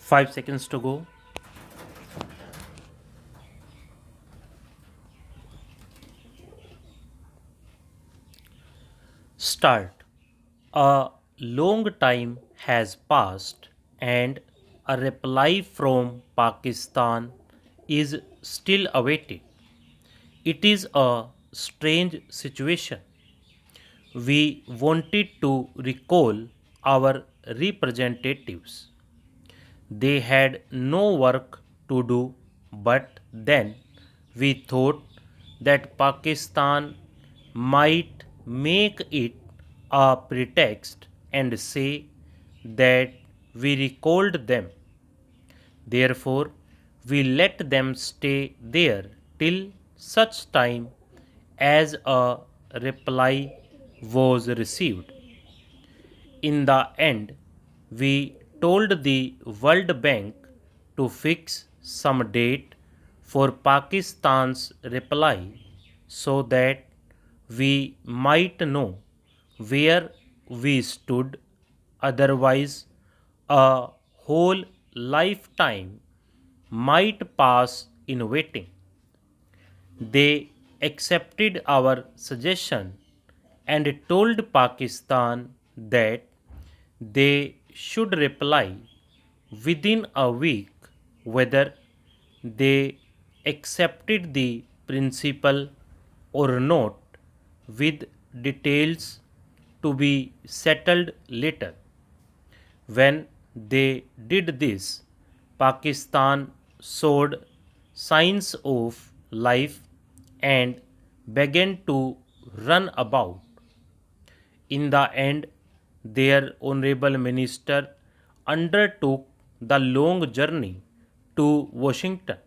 5 seconds to go. Start. A long time has passed and a reply from Pakistan is still awaited. It is a strange situation. We wanted to recall our representatives. They had no work to do, but then we thought that Pakistan might make it a pretext and say that we recalled them. Therefore, we let them stay there till such time as a reply was received. In the end, we told the World Bank to fix some date for Pakistan's reply so that we might know where we stood. Otherwise, a whole lifetime might pass in waiting. They accepted our suggestion and told Pakistan that they should reply within a week whether they accepted the principle or not, with details to be settled later. When they did this, Pakistan showed signs of life and began to run about. In the end, their honorable minister undertook the long journey to Washington.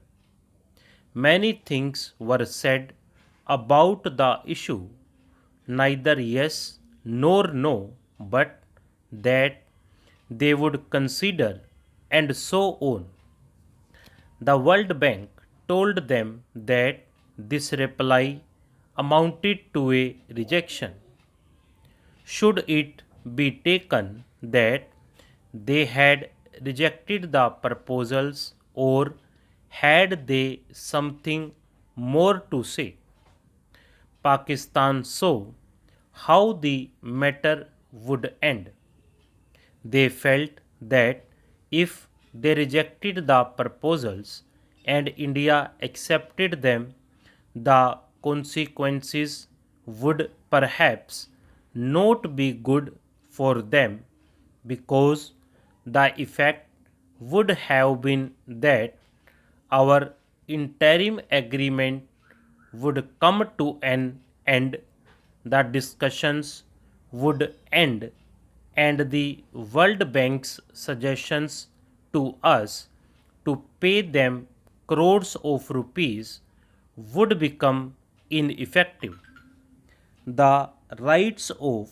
Many things were said about the issue, neither yes nor no, but that they would consider, and so on. The World Bank told them that this reply amounted to a rejection. Should it be taken that they had rejected the proposals, or had they something more to say? Pakistan saw how the matter would end. They felt that if they rejected the proposals and India accepted them, the consequences would perhaps not be good for them, because the effect would have been that our interim agreement would come to an end, the discussions would end, and the World Bank's suggestions to us to pay them crores of rupees would become ineffective. The rights of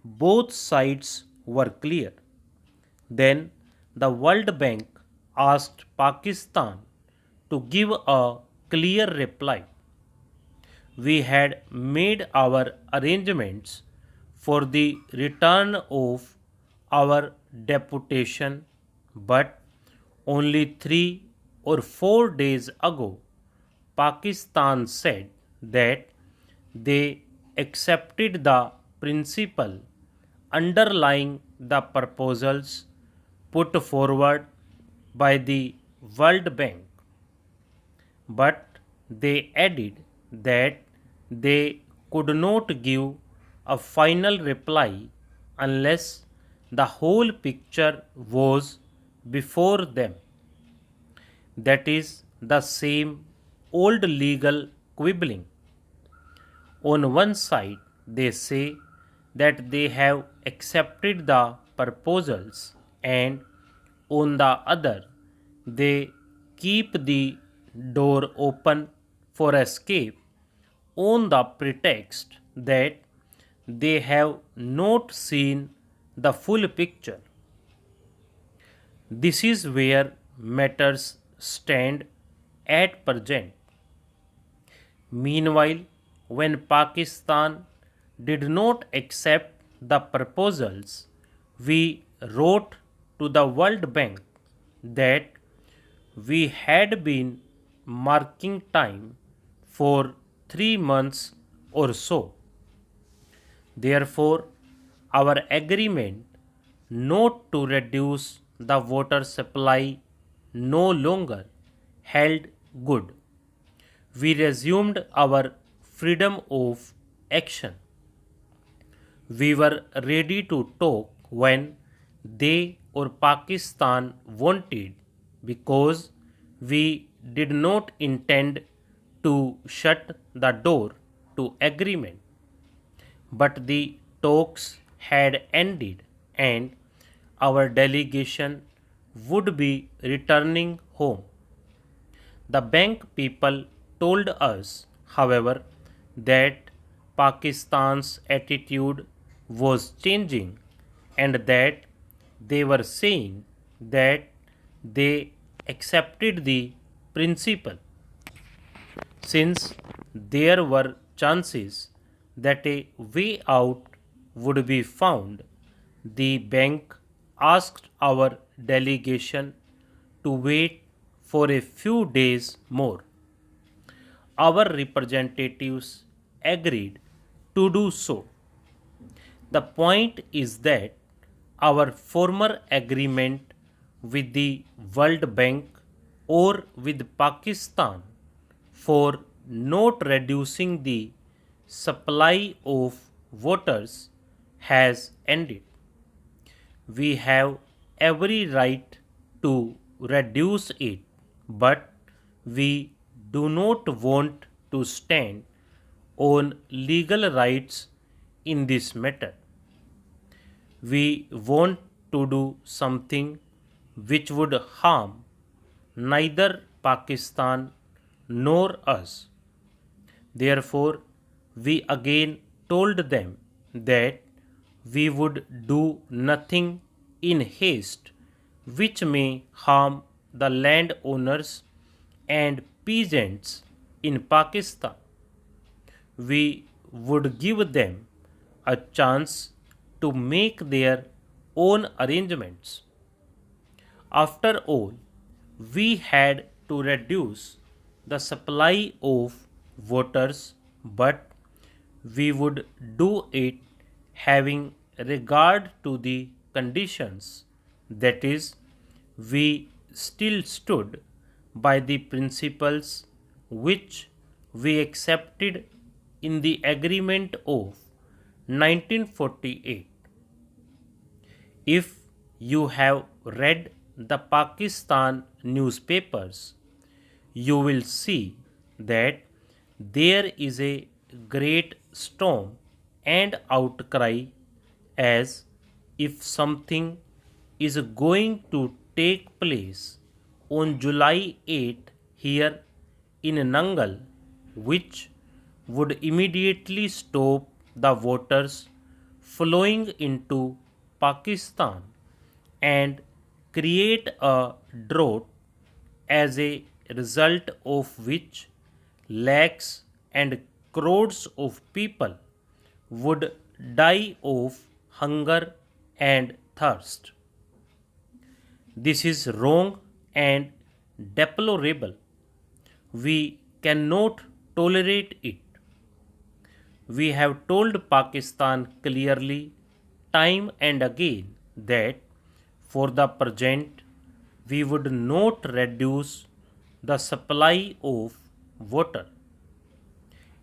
both sides were clear. Then the World Bank asked Pakistan to give a clear reply. We had made our arrangements for the return of our deputation, but only 3 or 4 days ago, Pakistan said that they accepted the principle underlying the proposals put forward by the World Bank, but they added that they could not give a final reply unless the whole picture was before them. That is the same old legal quibbling. On one side, they say that they have accepted the proposals, and on the other, they keep the door open for escape on the pretext that they have not seen the full picture. This is where matters stand at present. Meanwhile, when Pakistan did not accept the proposals, we wrote to the World Bank that we had been marking time for 3 months or so. Therefore, our agreement not to reduce the water supply no longer held good. We resumed our freedom of action. We were ready to talk when they or Pakistan wanted because we did not intend to shut the door to agreement. But the talks had ended and our delegation would be returning home. The bank people told us, however, that Pakistan's attitude was changing and that they were saying that they accepted the principle. Since there were chances that a way out would be found, the bank asked our delegation to wait for a few days more. Our representatives agreed to do so. The point is that our former agreement with the World Bank or with Pakistan for not reducing the supply of waters has ended. We have every right to reduce it, but we do not want to stand on legal rights in this matter. We want to do something which would harm neither Pakistan nor us. Therefore, we again told them that we would do nothing in haste which may harm the landowners and peasants in Pakistan. We would give them a chance to make their own arrangements. After all, we had to reduce the supply of waters, but we would do it having regard to the conditions. That is, we still stood by the principles which we accepted in the agreement of 1948. If you have read the Pakistan newspapers, you will see that there is a great storm and outcry as if something is going to take place on July 8 here in Nangal, which would immediately stop the waters flowing into Pakistan and create a drought, as a result of which lakhs and crores of people would die of hunger and thirst. This is wrong and deplorable. We cannot tolerate it. We have told Pakistan clearly, time and again, that for the present we would not reduce the supply of water.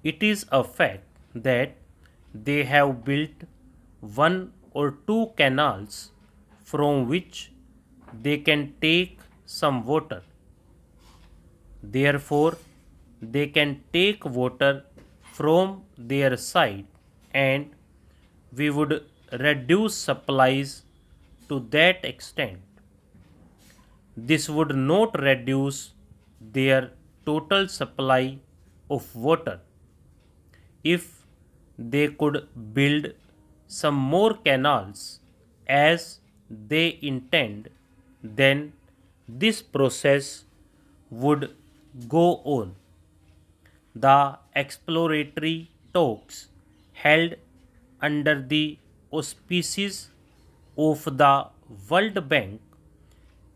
It is a fact that they have built one or two canals from which they can take some water. Therefore, they can take water from their side and we would reduce supplies to that extent. This would not reduce their total supply of water. If they could build some more canals as they intend, then this process would go on. The exploratory talks held under the auspices of the World Bank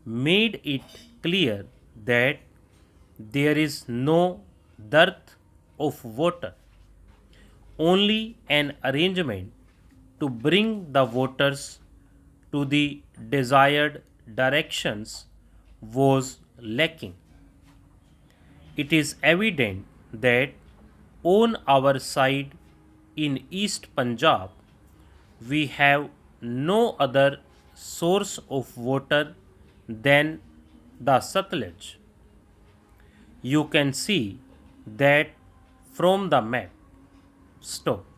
made it clear that there is no dearth of water, only an arrangement to bring the waters to the desired directions was lacking. It is evident that on our side in East Punjab we have no other source of water than the Satluj. You can see that from the map. Stop.